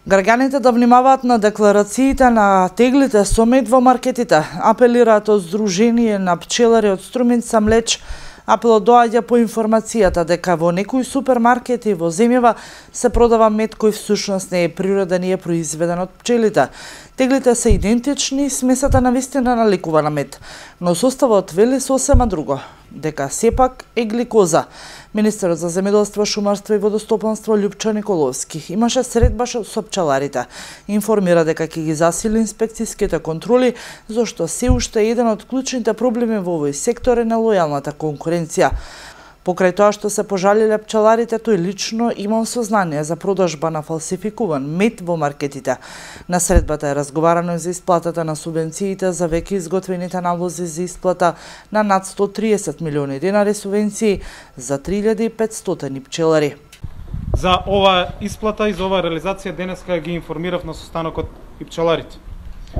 Граѓаните да внимаваат на декларациите на теглите со мед во маркетите, апелираат од Сдружение на пчелари од Струмица млеч. Апелот доаѓа по информацијата дека во некои супермаркети во земјава се продава мед кој всушност не е природен и е произведен од пчелите. Теглите се идентични, смесата навистина наликува на мед, но составот вели сосема друго, дека сепак е гликоза. Министерот за земјоделство, шумарство и водостопанство Љупчо Николовски имаше средба со пчеларите. Информира дека ќе ги засили инспекцијските контроли, зашто се уште еден од клучните проблеми во овој сектор е нелојалната конкуренција. Покрај тоа што се пожалиле пчеларите, тој лично имал сознание за продажба на фалсификуван мед во маркетите. На средбата е разговарано за исплатата на субвенциите за веќе изготвените налози за исплата на над 130 милиони денари субвенции за 3500 пчелари. За ова исплата и за ова реализација денеска ги информирав на состанокот и пчеларите.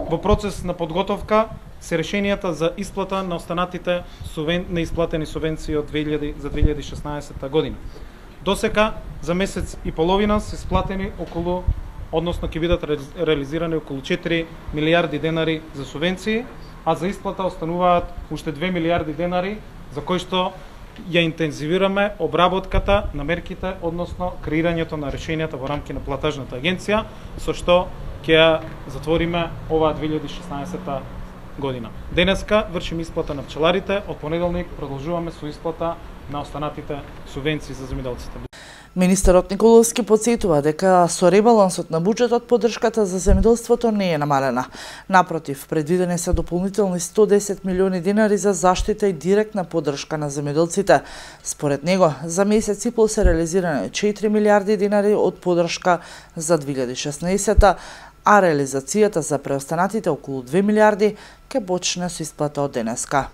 Во процес на подготовка се решенијата за исплата на останатите неисплатени субвенции од 2016 година. Досека за месец и половина се сплатени односно ќе бидат реализирани околу 4 милиарди денари за субвенции, а за исплата остануваат уште 2 милиарди денари за кои што ја интензивираме обработката на мерките, односно креирањето на решенијата во рамки на платежната агенција, со што ќе ја затвориме оваа 2016 година. Денеска вршиме исплата на пчеларите, од понеделник продолжуваме со исплата на останатите субвенции за земјоделците. Министерот Николовски потсетува дека со ребалансот на буџетот поддршката за земјоделството не е намалена. Напротив, предвидени се дополнителни 110 милиони денари за заштита и директна поддршка на земјоделците. Според него, за месец и пол се реализирани 4 милиарди денари од поддршка за 2016, а реализацијата за преостанатите околу 2 милиарди ќе почне со исплата од денеска.